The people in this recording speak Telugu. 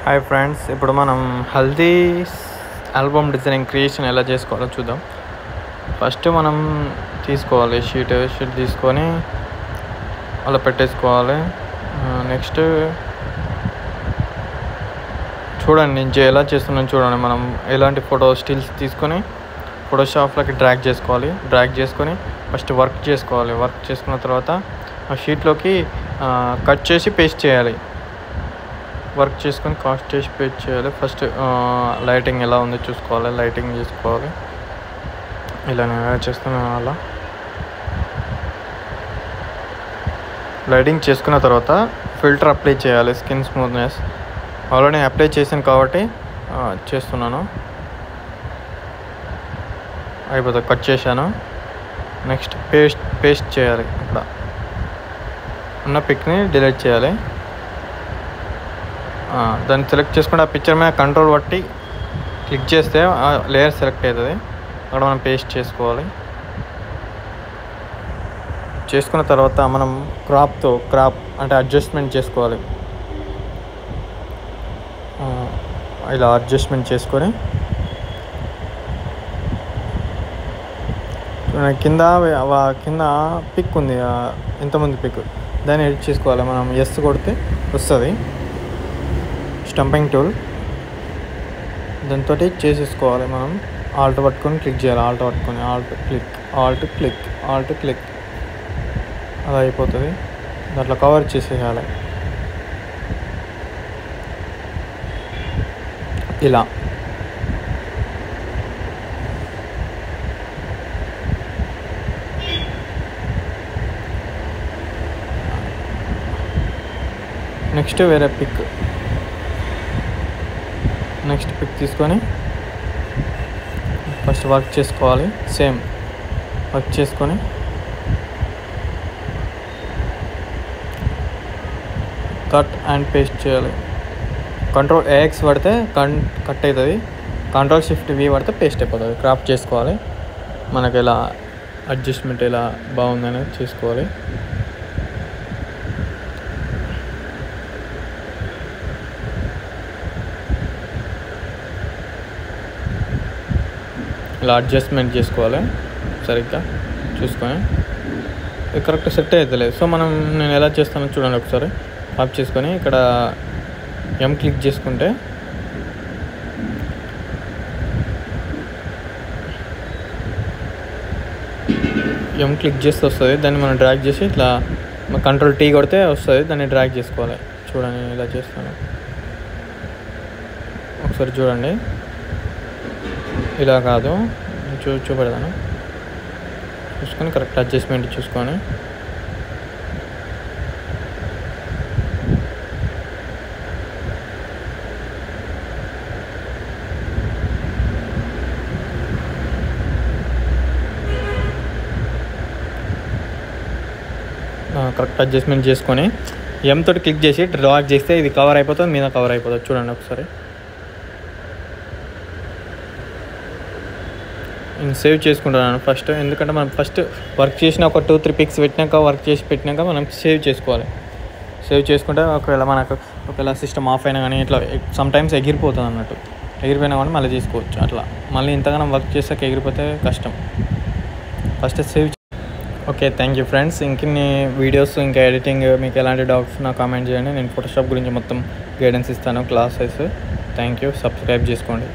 హాయ్ ఫ్రెండ్స్, ఇప్పుడు మనం హల్దీ ఆల్బమ్ డిజైనింగ్ క్రియేషన్ ఎలా చేసుకోవాలో చూద్దాం. ఫస్ట్ మనం తీసుకోవాలి షీట్ తీసుకొని అలా పెట్టేసుకోవాలి. నెక్స్ట్ చూడండి, నేను ఎలా చేస్తున్నాను చూడండి. మనం ఎలాంటి స్టిల్స్ తీసుకొని ఫోటోషాప్లోకి డ్రాగ్ చేసుకొని ఫస్ట్ వర్క్ చేసుకోవాలి. వర్క్ చేసుకున్న తర్వాత ఆ షీట్లోకి కట్ చేసి పేస్ట్ చేయాలి. వర్క్ చేసుకొని కాస్ట్ చేసి పేస్ట్ చేయాలి. ఫస్ట్ లైటింగ్ ఎలా ఉందో చూసుకోవాలి, లైటింగ్ చేసుకోవాలి. ఇలా నేను ఎలా చేస్తున్నాను అలా లైటింగ్ చేసుకున్న తర్వాత ఫిల్టర్ అప్లై చేయాలి. స్కిన్ స్మూత్నెస్ ఆల్రెడీ అప్లై చేశాను కాబట్టి చేస్తున్నాను. అయిపోతుంది, కట్ చేశాను. నెక్స్ట్ పేస్ట్ చేయాలి. ఇక్కడ ఉన్న పిక్ని డిలీట్ చేయాలి. దాన్ని సెలెక్ట్ చేసుకుంటే ఆ పిక్చర్ మీద కంట్రోల్ బట్టి క్లిక్ చేస్తే ఆ లేయర్ సెలెక్ట్ అవుతుంది. అక్కడ మనం పేస్ట్ చేసుకోవాలి. చేసుకున్న తర్వాత మనం క్రాప్ అంటే అడ్జస్ట్మెంట్ చేసుకోవాలి. ఇలా అడ్జస్ట్మెంట్ చేసుకొని కింద పిక్ ఉంది, ఇంతమంది పిక్, దాన్ని ఎడిట్ చేసుకోవాలి. మనం ఎస్ కొడితే వస్తుంది స్టంపింగ్ టూల్, దాంతో చేసేసుకోవాలి. మనం ఆల్ట్ పట్టుకొని క్లిక్ చేయాలి. ఆల్ట్ క్లిక్ అలా అయిపోతుంది. దాంట్లో కవర్ చేసేయాలి ఇలా. నెక్స్ట్ వేరే పిక్ తీసుకొని ఫస్ట్ వర్క్ చేసుకోవాలి. సేమ్ వర్క్ చేసుకొని కట్ అండ్ పేస్ట్ చేయాలి. కంట్రోల్ AX పడితే కట్ అవుతుంది, కంట్రోల్ షిఫ్ట్ V పడితే పేస్ట్ అయిపోతుంది. క్రాప్ చేసుకోవాలి. మనకి ఎలా అడ్జస్ట్మెంట్ ఎలా బాగుందనేది చేసుకోవాలి. ఇలా అడ్జస్ట్మెంట్ చేసుకోవాలి సరిగ్గా చూసుకొని. ఇది కరెక్ట్ సెట్ అవుతలేదు. సో నేను ఎలా చేస్తానో చూడండి ఒకసారి. ఆఫ్ చేసుకొని ఇక్కడ M క్లిక్ చేసుకుంటే M క్లిక్ చేస్తే వస్తుంది. దాన్ని మనం డ్రాగ్ చేసి ఇట్లా కంట్రోల్ T కొడితే వస్తుంది. దాన్ని డ్రాగ్ చేసుకోవాలి. చూడండి నేను ఇలా చేస్తాను, ఒకసారి చూడండి. ఇలా కాదు, చూపెడతాను. చూసుకొని కరెక్ట్ అడ్జస్ట్మెంట్ చూసుకొని కరెక్ట్ అడ్జస్ట్మెంట్ చేసుకొని M తోటి క్లిక్ చేసి డ్రాగ్ చేస్తే ఇది కవర్ అయిపోతుంది, మీద కవర్ అయిపోతుంది. చూడండి ఒకసారి. నేను సేవ్ చేసుకుంటున్నాను ఫస్ట్, ఎందుకంటే మనం ఫస్ట్ వర్క్ చేసిన ఒక 2-3 పిక్స్ పెట్టినాక మనం సేవ్ చేసుకోవాలి. సేవ్ చేసుకుంటే ఒకవేళ సిస్టమ్ ఆఫ్ అయినా కానీ ఇట్లా సమ్టైమ్స్ ఎగిరిపోయినా కానీ మళ్ళీ తీసుకోవచ్చు. అట్లా మళ్ళీ ఇంతగానో వర్క్ చేసాక ఎగిరిపోతే కష్టం. First save. Okay, thank you friends. ఇంకిన్ని వీడియోస్ ఇంకా ఎడిటింగ్ మీకు ఎలాంటి డౌట్స్ నాకు కామెంట్ చేయండి. నేను ఫోటోషాప్ గురించి మొత్తం గైడెన్స్ ఇస్తాను, క్లాసెస్. Thank you. సబ్స్క్రైబ్ చేసుకోండి.